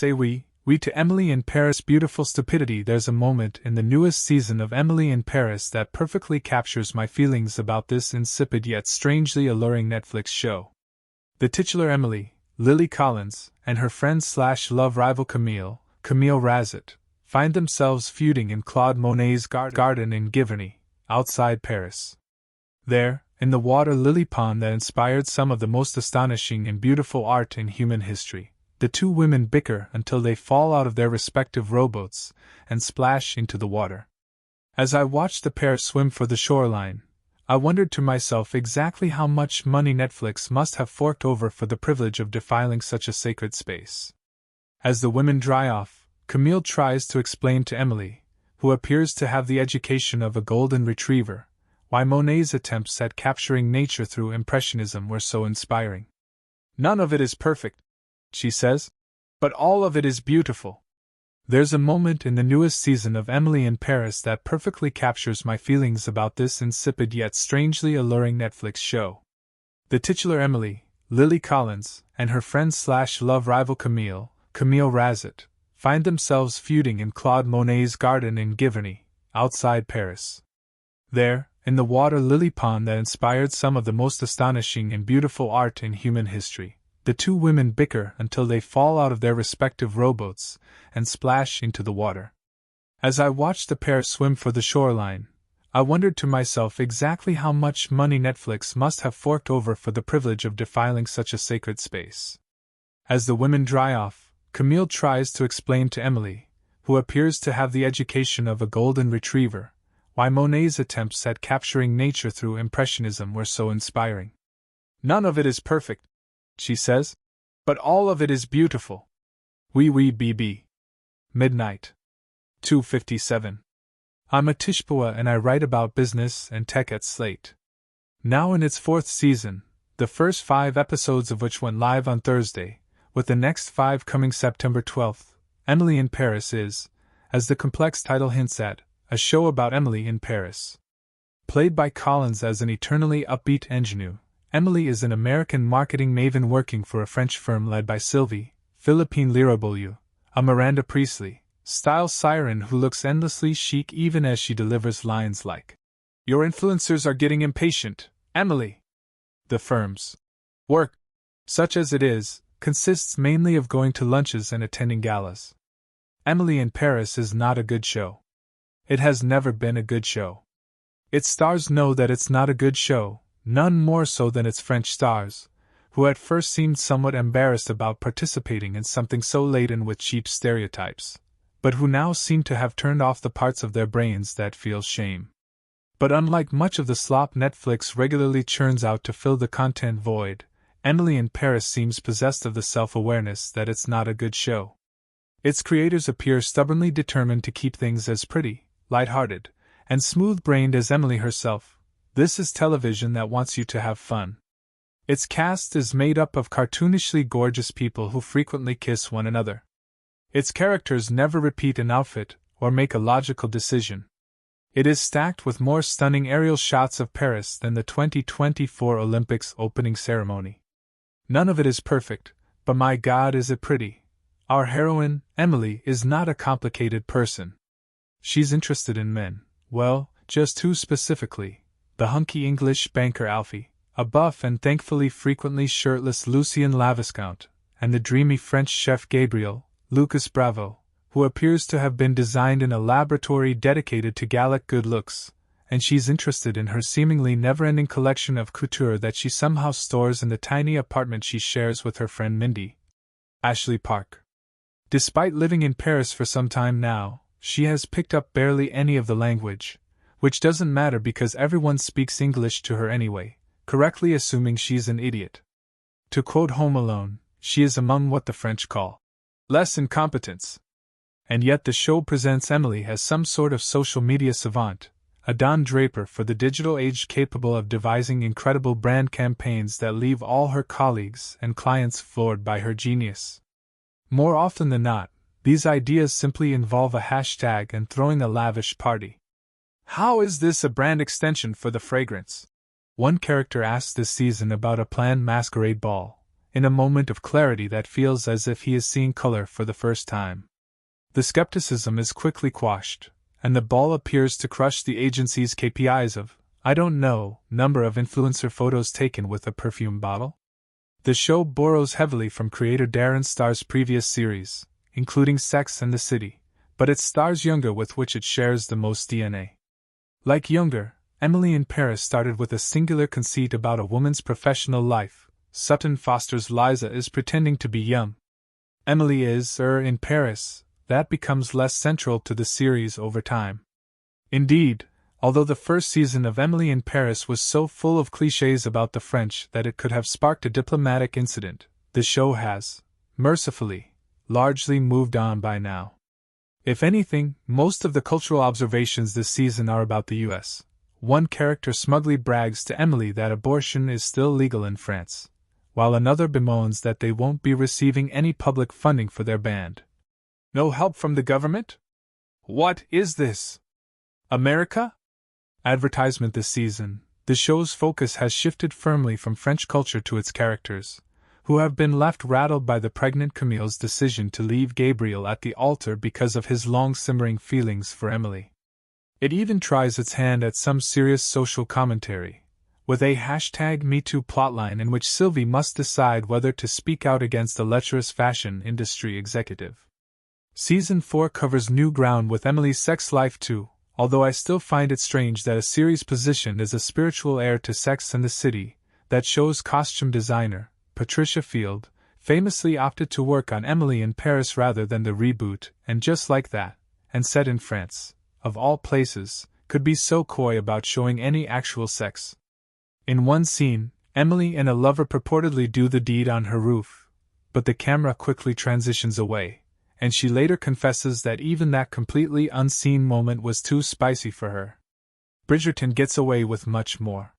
say we to Emily in Paris. Beautiful stupidity. There's a moment in the newest season of Emily in Paris that perfectly captures my feelings about this insipid yet strangely alluring Netflix show. The titular Emily, Lily Collins, and her friend/love rival Camille Razat, find themselves feuding in Claude Monet's garden in Giverny, outside Paris. There, in the water lily pond that inspired some of the most astonishing and beautiful art in human history, the two women bicker until they fall out of their respective rowboats and splash into the water. As I watched the pair swim for the shoreline, I wondered to myself exactly how much money Netflix must have forked over for the privilege of defiling such a sacred space. As the women dry off, Camille tries to explain to Emily, who appears to have the education of a golden retriever, why Monet's attempts at capturing nature through Impressionism were so inspiring. "None of it is perfect," she says, "but all of it is beautiful." There's a moment in the newest season of Emily in Paris that perfectly captures my feelings about this insipid yet strangely alluring Netflix show. The titular Emily, Lily Collins, and her friend/love rival Camille Razat, find themselves feuding in Claude Monet's garden in Giverny, outside Paris. There, in the water lily pond that inspired some of the most astonishing and beautiful art in human history, the two women bicker until they fall out of their respective rowboats and splash into the water. As I watched the pair swim for the shoreline, I wondered to myself exactly how much money Netflix must have forked over for the privilege of defiling such a sacred space. As the women dry off, Camille tries to explain to Emily, who appears to have the education of a golden retriever, why Monet's attempts at capturing nature through Impressionism were so inspiring. "None of it is perfect," she says, "but all of it is beautiful." BB. Midnight. 2:57. I'm a Tishpoa and I write about business and tech at Slate. Now in its 4th season, the first 5 episodes of which went live on Thursday, with the next 5 coming September 12th, Emily in Paris is, as the complex title hints at, a show about Emily in Paris. Played by Collins as an eternally upbeat ingenue, Emily is an American marketing maven working for a French firm led by Sylvie, Philippine Liraboulou, a Miranda Priestley style siren who looks endlessly chic even as she delivers lines like, "Your influencers are getting impatient, Emily." The firm's work, such as it is, consists mainly of going to lunches and attending galas. Emily in Paris is not a good show. It has never been a good show. Its stars know that it's not a good show, none more so than its French stars, who at first seemed somewhat embarrassed about participating in something so laden with cheap stereotypes, but who now seem to have turned off the parts of their brains that feel shame. But unlike much of the slop Netflix regularly churns out to fill the content void, Emily in Paris seems possessed of the self-awareness that it's not a good show. Its creators appear stubbornly determined to keep things as pretty, light-hearted, and smooth-brained as Emily herself. This is television that wants you to have fun. Its cast is made up of cartoonishly gorgeous people who frequently kiss one another. Its characters never repeat an outfit or make a logical decision. It is stacked with more stunning aerial shots of Paris than the 2024 Olympics opening ceremony. None of it is perfect, but my God is it pretty. Our heroine, Emily, is not a complicated person. She's interested in men, well, just 2 specifically, the hunky English banker Alfie, a buff and thankfully frequently shirtless Lucien Laviscount, and the dreamy French chef Gabriel, Lucas Bravo, who appears to have been designed in a laboratory dedicated to Gallic good looks, and she's interested in her seemingly never-ending collection of couture that she somehow stores in the tiny apartment she shares with her friend Mindy. Ashley Park. Despite living in Paris for some time now, she has picked up barely any of the language, which doesn't matter because everyone speaks English to her anyway, correctly assuming she's an idiot. To quote Home Alone, she is among what the French call less incompetence. And yet the show presents Emily as some sort of social media savant, a Don Draper for the digital age capable of devising incredible brand campaigns that leave all her colleagues and clients floored by her genius. More often than not, these ideas simply involve a hashtag and throwing a lavish party. How is this a brand extension for the fragrance? One character asked this season about a planned masquerade ball, in a moment of clarity that feels as if he is seeing color for the first time. The skepticism is quickly quashed, and the ball appears to crush the agency's KPIs of, I don't know, number of influencer photos taken with a perfume bottle. The show borrows heavily from creator Darren Star's previous series, including Sex and the City, but it stars Younger, with which it shares the most DNA. Like Younger, Emily in Paris started with a singular conceit about a woman's professional life. Sutton Foster's Liza is pretending to be young. Emily is, in Paris. That becomes less central to the series over time. Indeed, although the first season of Emily in Paris was so full of clichés about the French that it could have sparked a diplomatic incident, the show has, mercifully, largely moved on by now. If anything, most of the cultural observations this season are about the US. One character smugly brags to Emily that abortion is still legal in France, while another bemoans that they won't be receiving any public funding for their band. No help from the government? What is this? America? Advertisement this season, the show's focus has shifted firmly from French culture to its characters, who have been left rattled by the pregnant Camille's decision to leave Gabriel at the altar because of his long-simmering feelings for Emily. It even tries its hand at some serious social commentary, with a #MeToo plotline in which Sylvie must decide whether to speak out against a lecherous fashion industry executive. Season 4 covers new ground with Emily's sex life too, although I still find it strange that a series positioned as a spiritual heir to Sex and the City, that show's costume designer, Patricia Field, famously opted to work on Emily in Paris rather than the reboot, and just like that, and set in France, of all places, could be so coy about showing any actual sex. In one scene, Emily and a lover purportedly do the deed on her roof, but the camera quickly transitions away, and she later confesses that even that completely unseen moment was too spicy for her. Bridgerton gets away with much more.